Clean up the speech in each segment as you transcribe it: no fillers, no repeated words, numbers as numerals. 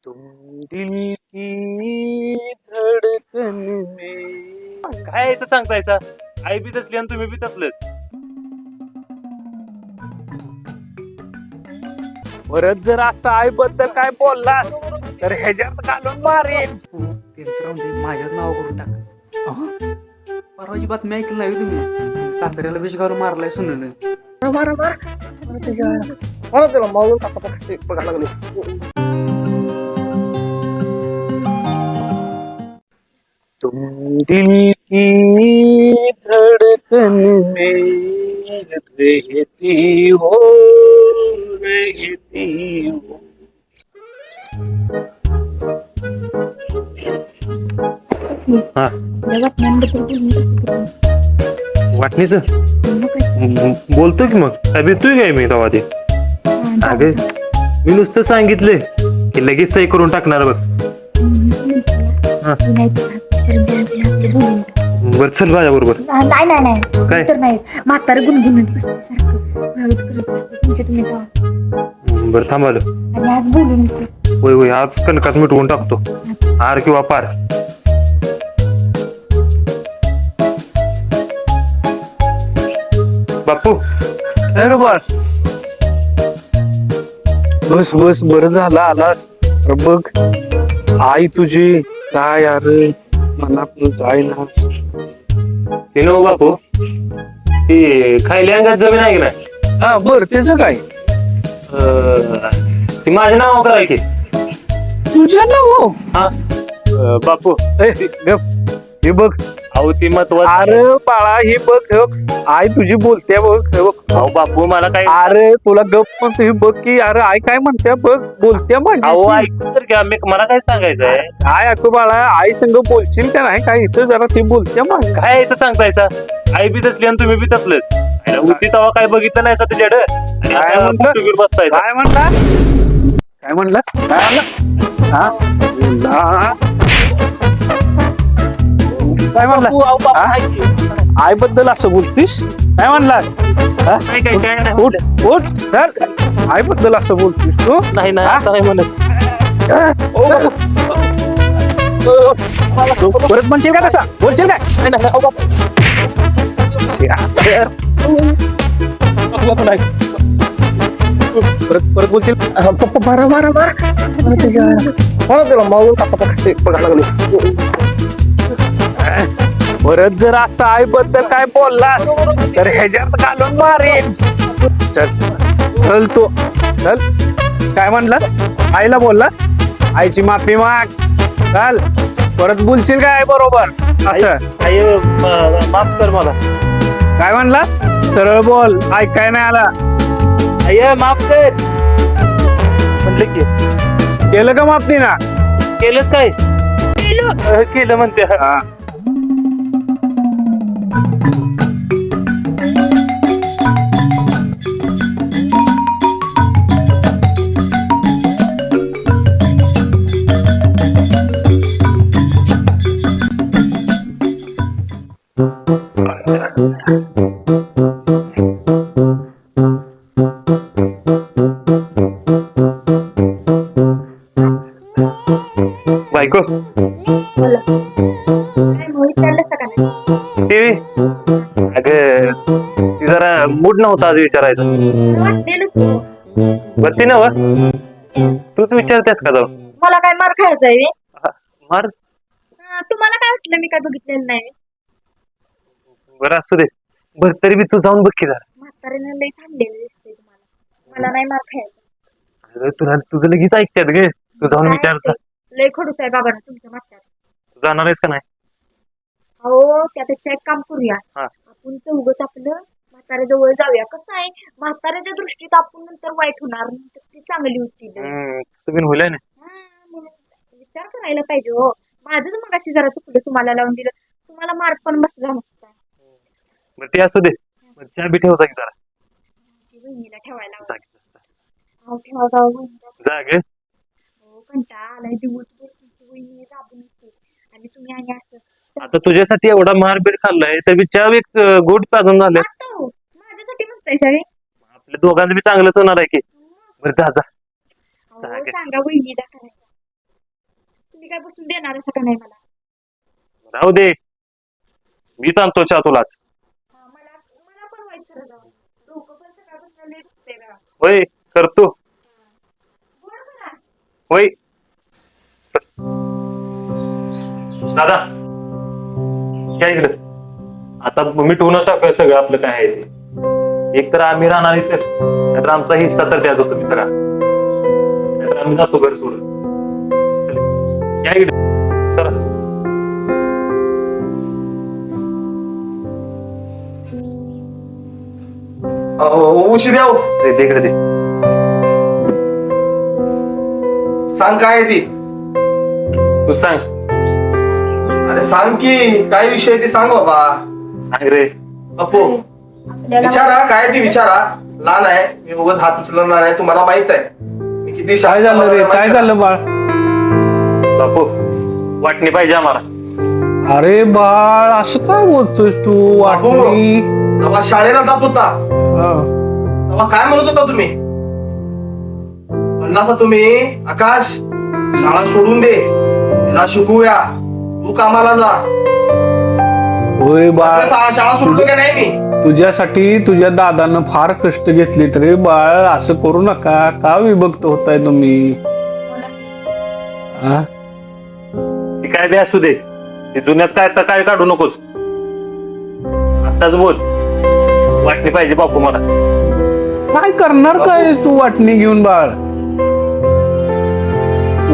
तुम दिल की धडकन में काय यायचं सांगतायचा आई बी तसली आणि तुम्ही बी तसलेच. परत जर असं आईबद्दल काय बोललास तर ह्याच्यात घालून मारेन. त्यांचं राहून दे, माझ्याच नाव करून टाक. परवाची बातमी ऐकली नाही तुम्ही? सासऱ्याला विष घालून मारलाय सुनून. मला त्याला मारून टाका बघायला लागले. तुम दिल की धड़कन में रहती हो रहती हो. हा वाटणीच बोलतो की मग काय भेटतोय काय मी तेव्हा ते. अगं मी नुसतं सांगितले की लगेच सही करून टाकणार बघ. बर चल माझ्या बरोबर. नाही नाही नाही काय? तर नाही म्हातारे गुणगुणत बसते सारखं वाईट करत बसते तुमच्या तुम्ही जावा. बरं थांबाल. आणि आज बोलून येते. होय होय आज कणकाच मिटवून टाकतो आर किंवा पार. बापू अरे बस बस बस बरं झालं आलास. अरे बघ आई तुझी काय अरे मला जाय ना. ते नो बापू ती खायली अंगात जमीन आहे की नाही. हा बर त्याच काय ती माझ्या नाव कराय की. तुझ्या ना हो. हा बापू हे बघ अहो ती महत्वाचं. अरे बाळा हे बघ हे बघ. आई तुझी बोलते बघ हे बघ. अहो बापू मला काय. अरे तुला गप पण हे बघ की अरे आई काय म्हणते बघ बोलते अहो म्हणजे ऐकून तर घ्या मला काय सांगायचंय. काय ऐकू बाळा आई संग बोलशील का नाही काय इथं जरा ती बोलते मग काय यायचं सांगतायचा आई बी तसली आणि तुम्ही बी तसलेच. होती तेव्हा काय बघितलं नाही तुझ्याकडे काय म्हणलं? बसतायचा. काय म्हणला काय म्हणलास काय म्हणला हा हा? काय म्हणलास हा? आई बद्दल असं बोलतीस काय म्हणलास हा? काय काय काय नाही. उठ उठ चल आई बद्दल असं बोलतीस तू नाही नाही हा? आता काय म्हणत. परत म्हणशील का तसा बोलशील काय नाही, नाही, अहो बापू. परत परत बोलशील मला त्याला मारून टाका बघायला लागले. परत जर असं आईबद्दल काय बोललास तर ह्याच्यात घालून मारेन. चल चल तू चल काय म्हणलास आईला बोललास आईची माफी माग. चल परत बोलशील काय बरोबर असं आई माफ कर मला. काय म्हणलास सरळ बोल ऐकाय नाही आला. आई माफ कर म्हणलं की. केलं का माफी ना केलंच काय केलं म्हणते. हा बायको काय मोहित चाललं सकाळी टीव्ही अगं ती जरा मूड नव्हता आज विचारायचं. वाटलेलं की बरं नव तूच विचारतेस का जाऊ. मला काय मार खायचा आहे मार तुम्हाला काय वाटलं मी काय बघितलेलं नाही बरं असू दे. बरं तरी बी तू जाऊन बघ की जरा. म्हातारीनं लई थांबलेलं दिसतंय तुम्हाला. मला नाही मार खायचा. अगं तुला तुझं लगेच ऐकतात गे. तू जाऊन विचारचा. लई खडूस आहे बाबा तुमच्या म्हातार. तू जाणार आहेस का नाही. अहो त्यापेक्षा एक काम करूया हा. आपण चौघच आपलं म्हाताऱ्या जवळ जाऊया. कसं आहे म्हाताऱ्याच्या दृष्टीत आपण नंतर वाईट होणार नंतर ती चांगली होती तसं बिन होईल ना. विचार करायला पाहिजे हो. माझं मग अशी जरा चुकलं तुम्हाला लावून दिलं तुम्हाला मार्क पण बसला नसता. बरं ते असू दे. चहा बी ठेवायचा की जरा. बहिणीला ठेवायला जा की, जा. अहो, ठेवा जाऊ बहिणीला. जा गे. हो कंटाळा आलाय दिवसभर तुमची वहिनी राबून येते आणि तुम्ही आणि असं आता तुझ्यासाठी एवढा मारबीर खाल्लाय तर बी चहा एक गोड पाजून झाल्यास. आता हो, माझ्यासाठी म्हणताय सगळे आपल्या दोघांचं बी चांगलंच होणार आहे की. बरं जा जा. अहो, सांगा वहिनीला करायचं काय बसून देणार असं का नाही मला? राहू दे, मी आणतो चहा तुलाच. हा, मला मला पण वाईट खरं जाऊ. डोकं पण सकाळपासून लई दुखतंय बघा. होय करतो. गोड करा. होय दादा या इकडं. आता मिटवून टाकूया सगळं आपलं काय आहे ते. एक तर आम्ही राहणार इथं, नाहीतर आमचा हिस्सा तर द्यायचा तुम्ही सगळा, नाहीतर आम्ही जातो घर सोडून. चल, या इकडे चला. उशीर याव दे इकडे दे. सांग काय आहे ती. तू सांग. अरे सांग की काय विषय आहे ते सांग बाबा. सांग रे. अप्पू विचारा काय ती विचारा. लहान आहे मी उगाच हात उचलणार आहे तुम्हाला माहित आहे मी किती काय झालं रे? काय झालं बाळ? बापू वाटणी पाहिजे आम्हाला. अरे बाळ असं काय बोलतोय तू? वाटणी? जेव्हा शाळेला जात होता हा. तेव्हा काय म्हणत होता तुम्ही? म्हणलासा तुम्ही आकाश शाळा सोडून दे, तिला शिकूया, तू कामाला जा. होय बाळ, आपल्या शाळा सोडतो का नाही मी? तुझ्यासाठी तुझ्या दादानं फार कष्ट घेतले रे बाळ. असं करू नका. का विभक्त होताय तुम्ही? हा? ती काय बी असू दे, ते जुन्याच काय तर काय काढू नकोस. आताच बोल, वाटणी पाहिजे बापू मला. काय करणार काय तू वाटणी घेऊन बाळ?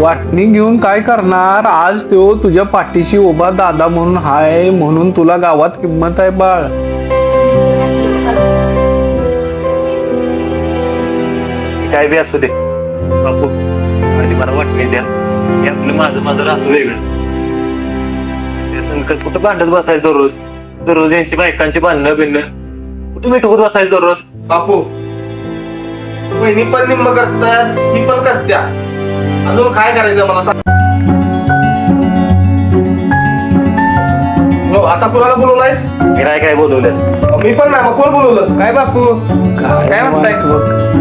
वाटणी घेऊन काय करणार? आज तो तुझ्या पाठीशी उभा दादा म्हणून हाय, म्हणून तुला गावात किंमत आहे बाळ. ती काय बी असू दे बापू, माझी मला वाटणी द्या. हे आपलं माझं माझं राहतो वेगळं. त्या संकट कुठं भांडत बसायचं दररोज दररोज, यांची बायकांची भांडणं बिणणं कुठं मिठवत बसायचं दररोज. बापू बहिणी पण निम्म करतात, ही पण करत्या. अजून काय करायचं मला सांग. हो, आता कुणाला बोलवलायस? मी नाही काय बोलवलं. मी पण नाही, मग कोण बोलवलं? काय बापू काय म्हणताय?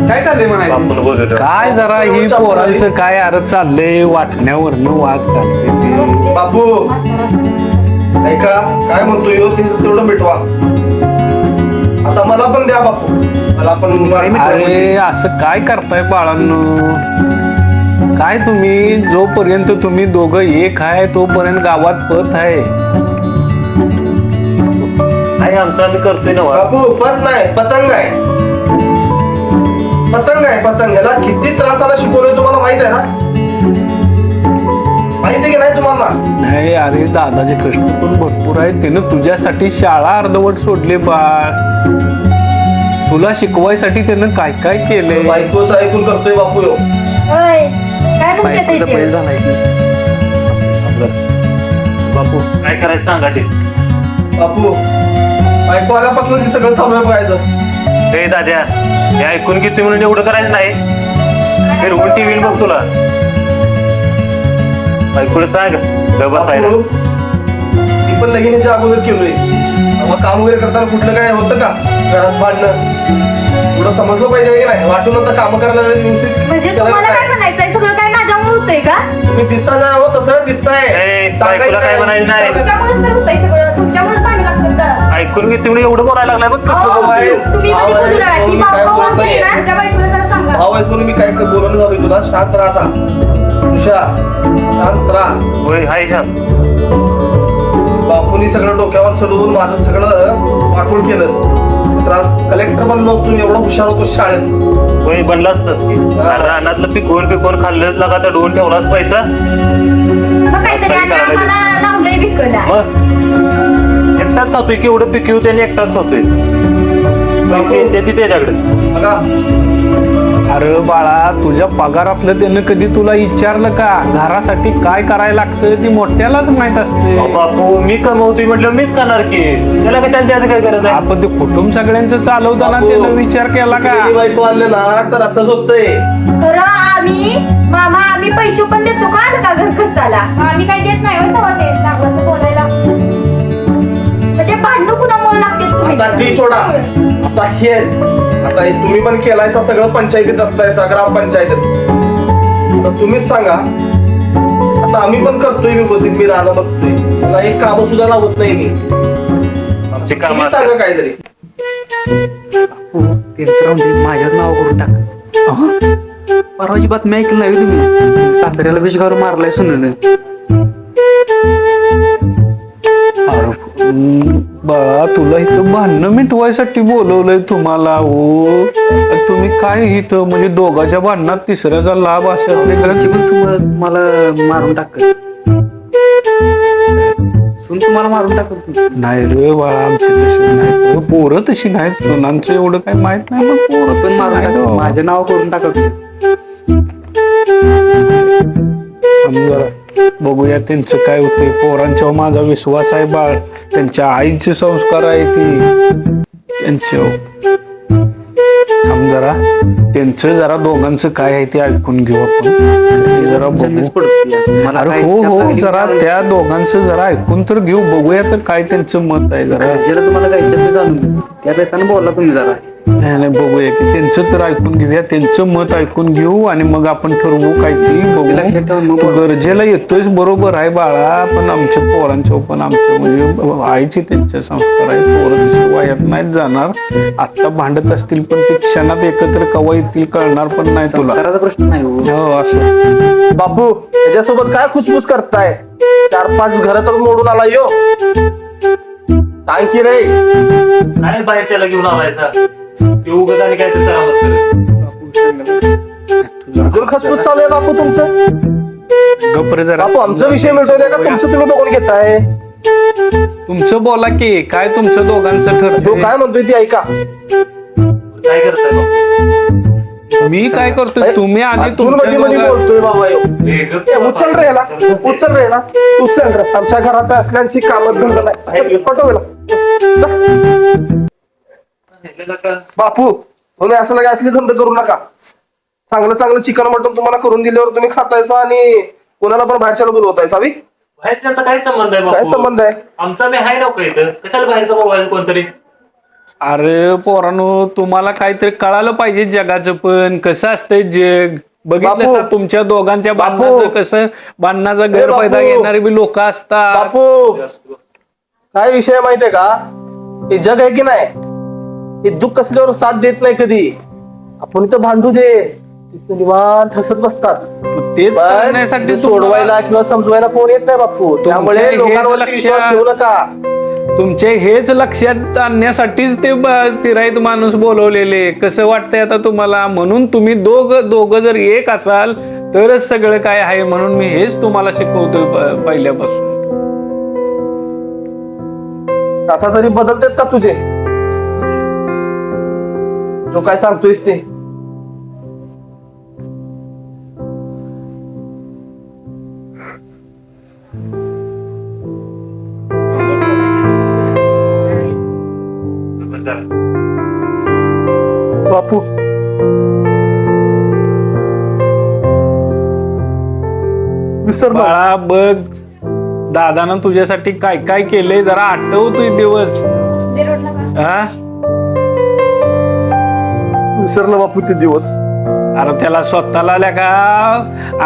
काय चाललंय म्हणायचं? बापून बोलवलं. काय जरा ही पोरांचं काय अरे चाललंय, वाटण्यावरनं वाद घालते ते. बापू ऐका काय म्हणतोय तेच तेवढं मिटवा. आता मला पण द्या बापू, मला पण. अरे असं काय करताय बाळांनो? काय तुम्ही जोपर्यंत तुम्ही दोघं एक आहे तोपर्यंत गावात पत आहे. नाही आमचं आम्ही करतोय ना वा. बापू पत नाही, पतंग आहे. पतंग आहे, पतंग. ह्याला किती त्रासाला शिकवलोय तुम्हाला माहित आहे ना? माहित आहे की नाही तुम्हाला? नाही अरे दादाचे कष्ट पण भरपूर आहे. त्यानं तुझ्यासाठी शाळा अर्धवट सोडले बाळ. तुला शिकवायसाठी त्यानं काय काय केलंय. बायकोच ऐकून करतोय बापू ह्यो. काय बायकोचा बैल झालाय की. बापू काय करायचं सांगा ते. बापू बायको आल्यापासून हे सगळं चालू आहे बघायचं. हे दाद्या, हे ऐकून घेतोय म्हणून एवढं करायचं नाही. फिरवून टीव्ही बघ तुला. बायकोला सांग ग बसायला. बापू, मी पण लगीनाच्या अगोदर केलोय. मग काम वगैरे करताना कुठलं काय होतं का घरात भांडणं? थोडं समजलं पाहिजे की नाही? वाटून आता काम करायला व्यवस्थित म्हणजे करायला तुम्हाला काय काय? म्हणायचंय? सगळं काय माझ्यामुळे होतंय का? तुम्ही दिसता जा हो तसं दिसताय. ए, सांगायचं बायकोला काय म्हणायचं नाही. तुमच्यामुळेच तर होतंय सगळं. तुमच्यामुळेच भांडण लागतात घरात. ऐकून घेतोय म्हणून एवढं बोलायला लागलाय बघ कसं अहो, बोलतोय. तुम्ही कधी भाव बोलू नका. आहे, ती मी काय बायको बोलत वागते ना, नाहीये. तुमच्या बायकोला जरा सांगा. भाव आहेस म्हणून मी काय बोलवलं झालोय तुला. शांत राहा आता. तुषा शांत राहा. होय हाय शांत. बापूनी सगळं डोक्यावर चढवून माझं सगळं वाटोळ केलं. त्रास कलेक्टर बनलो असतो मी, एवढा हुशार होतो शाळेत. होय बनलाच की रानातलं पिकवून खाल्लं लगा तर डोन ठेवलाच पैसा. मग काहीतरी आणि आम्हाला लावलंय विकला. मग एकटाच खातोय की एवढं पिकवू त्याने एकटाच खातोय. पैसे येते त्याच्याकडेच. बघा अरे बाळा तुझ्या पगारातलं त्यानं कधी तुला विचारलं का? घरासाठी काय करायला लागतं ती मोठ्यालाच माहित असते. बापू मी कमवतोय म्हटलं मीच करणार की, त्याला कशाला त्याचं काय गरज आहे. आपण ते कुटुंब सगळ्यांचं चालवताना बापू, त्यानं विचार केला का? शिकलेली बायको आणले ना तर असंच होतंय. खरं आम्ही पैसे पण देतो का घर खर्चाला? आम्ही काय देत नाही तेव्हा ते लागलं असं बोलायला. म्हणजे भांडण कुणामुळे लागतेस तुम्ही? आता ती सोडा. आता हे आता हे तुम्ही पण केलायसा सगळं पंचायतीत असतायसा ग्रामपंचायतीत. आता तुम्हीच सांगा आता आम्ही पण करतोय व्यवस्थित, मी राहणं बघतोय, मला एक काम सुद्धा लावत नाही मी. आमची काम तुम्ही सांगा काहीतरी. हो त्यांचं राहून दे, माझ्याच नाव करून टाक. परवाची बातमी ऐकली नाही तुम्ही, सासऱ्याला विष घालून मारलाय सुनून. बाळा तुला इथं भांडणं मिटवायसाठी बोलवलंय तुम्हाला हो. तुम्ही काय इथं म्हणजे दोघांच्या भांडणात तिसऱ्याचा लाभ असल्यातले घरची पण समोर तुम्हाला मारून टाक, सुन तुम्हाला मारून टाकत. नाही रे बाळा, आमची तशी नाही, पोरं तशी नाहीत. सुनांचं एवढं काही माहित नाही, पण पोरं पण मारून टाक, माझं नाव करून टाकत. जरा बघूया त्यांचं काय होतंय. पोरांच्यावर माझा विश्वास आहे बाळ, त्यांच्या आईचे संस्कार आहे ती त्यांच्यावर. जरा त्यांचं जरा दोघांचं काय आहे ते ऐकून घेऊ आपण. ते जरा बघू. मला अरे हो हो, जरा त्या दोघांचं जरा ऐकून तर घेऊ, बघूया तर काय त्यांचं मत आहे. जरा तुम्हाला गायच्या जाणून त्या बेतानं बोलला तुम्ही जरा. नाही बघूया की त्यांचं तर ऐकून घेऊया, त्यांचं मत ऐकून घेऊ आणि मग आपण ठरवू काय ती लक्षात ठेवून बघू. मग तू गरजेला येतोयच बरोबर आहे बाळा, पण आमच्या पोरांच्या पण आमच्या म्हणजे आईचे त्यांचे संस्कार आहे. पोरं तशी वायात नाहीत जाणार. आता भांडत असतील पण ते क्षणात एकत्र कवा येतील कळणार पण नाही तुला. संस्काराचा प्रश्न नाही हो. हो असं. बापू त्याच्यासोबत काय खुसफुस करताय? 4-5 घर तर मोडून आला यो. सांग की रे. काय बाहेरच्याला घेऊन आलायचा ते उगत आणि काय तर अजून खसफुस चालू आहे बापू तुमचं? गप्रे जरा. बापू आमचा विषय मिटवलाय का तुमचं तुम्ही बघून घेताय? तुमचं बोला की काय तुमचं दोघांचं तो ठरतं. काय म्हणतोय ती ऐका. काय करताय बाबा? मी काय करतोय तुम्ही आधी अजून तुमच्या मध्ये मध्ये दोघां- बोलतोय बाबा यो. हे गप्प ए, उचल रे याला, उचल रे याला, उचल रे. आमच्या घरात असल्यांची कामं धंदा नाही. पटवला बापू, तुम्ही असं काय असले धंदे करू नका. चांगलं चांगलं चिकन मटन तुम्हाला करून दिल्यावर तुम्ही खातायचा आणि कोणाला पण बाहेरच्याला बोलवताय. सावी बाहेरच्यांचा काय संबंध आहे काय बापू? संबंध आहे? आमचा मी हाय नको इथं, कशाला बाहेरचा मोबाईल कोणतरी? अरे पोरांनो, तुम्हाला काहीतरी कळालं पाहिजे जगाचं पण कसं असतंय जग. बघितलं बापू. का तुमच्या दोघांच्या बापू. भांडणाचं कसं भांडणाचा गैरफायदा बापू. घेणारे बी लोक असतात. बापू काय विषय आहे माहितीये का? हे जग आहे की नाही, हे दुःख असल्यावर साथ देत नाही कधी. आपण इथं भांडू दे, तिथं निवांत हसत बसतात. मग तेच पण करण्यासाठी सोडवायला किंवा समजवायला कोण येत नाही बापू. त्यामुळे हेच लोकांवरती विश्वास लक्षात- ठेवू नका. तुमचे हेच लक्षात आणण्यासाठीच ते तिराईत माणूस बोलवलेले. कसं वाटतंय आता तुम्हाला? म्हणून तुम्ही दोघं जर एक असाल तरच सगळं काय आहे. म्हणून मी हेच तुम्हाला शिकवतोय पहिल्यापासून. आता तरी बदलतेत का तुझे? तो काय सांगतोयस ते? बापू विसर ना. बाळा बघ, दादानं तुझ्यासाठी काय काय केलंय जरा आठवतोय दिवस. हा विसरलं बापू ते दिवस. अरे त्याला स्वतःला आल्या का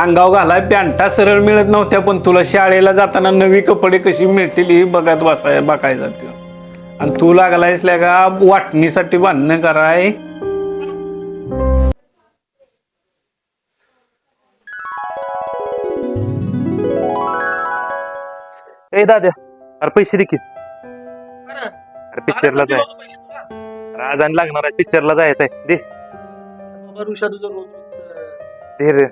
अंगाव घालाय पॅन्टा सरळ मिळत नव्हत्या, पण तुला शाळेला जाताना नवी कपडे कशी मिळतील ही बघत बघायचा त्यो. आणि तू लागलायस का वाटणीसाठी भांडणं कराय. ए दाद्या, अरे पैसे दे की. अरे पिक्चरला जाय, आज आणि लागणार आहे पिक्चरला जायचंय. दे दे रे.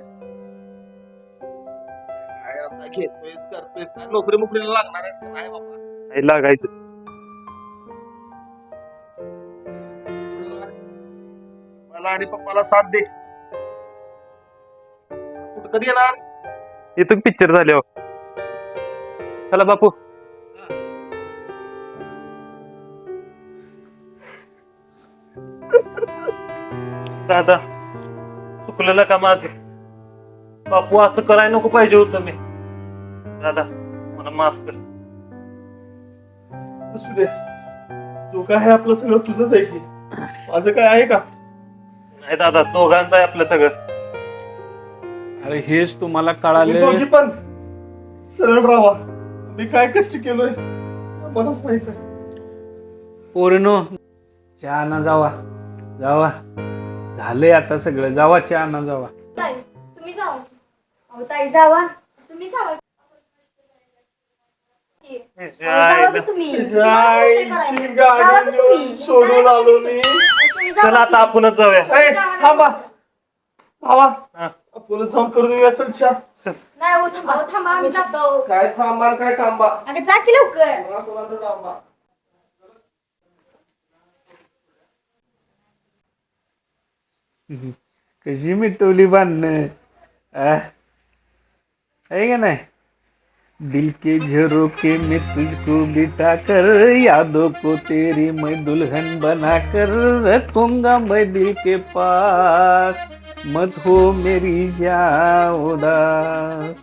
नोकरी मुकरीला लागणार आहेस का नाही बाबा? हे लागायचं. मला आणि पप्पाला साथ दे. कुठं कधी येणार? येतो पिक्चर झाल्यावर. चला बापू. दादा चुकलेलं का माझं? बापू असं करायला नको पाहिजे होतं मी. दादा मला माफ कर. असू दे, जो काय आहे आपलं सगळं तुझंच आहे की. माझं काय आहे का? नाही दादा, दोघांचं आहे आपलं सगळं. अरे हेच तुम्हाला तुम्ही दोघी कळालं. पण सरळ राहा. मी काय कष्ट केलोय मलाच माहित आहे. पोरीनो चहा ना जावा जावा, झालंय आता सगळं, जावा चहा ना जावा. ताई तुम्ही जावा. अहो ताई जावा, तुम्ही जावा. जावा की तुम्ही. जायची जावा गाडी की तुम्ही. नेऊन सोडून आलो मी. तुम्ही जावा चला की. आता आपणच जाऊया. ए, थांबा भावा, हा. आपण जाऊन करून येऊया. चल चहा. नाही हो थांबा, हो थांबा आम्ही जातो. काय थांबा काय थांबा. अगं जा की लवकर. मला कोणाचं थांबा. कशी मिटवली बांधणं, आहे का नाही. दिल के झरोके में तुझको बिठा कर, यादों को तेरी मैं दुल्हन बना कर रखूंगा मैं दिल के पास, मत हो मेरी जान उदास.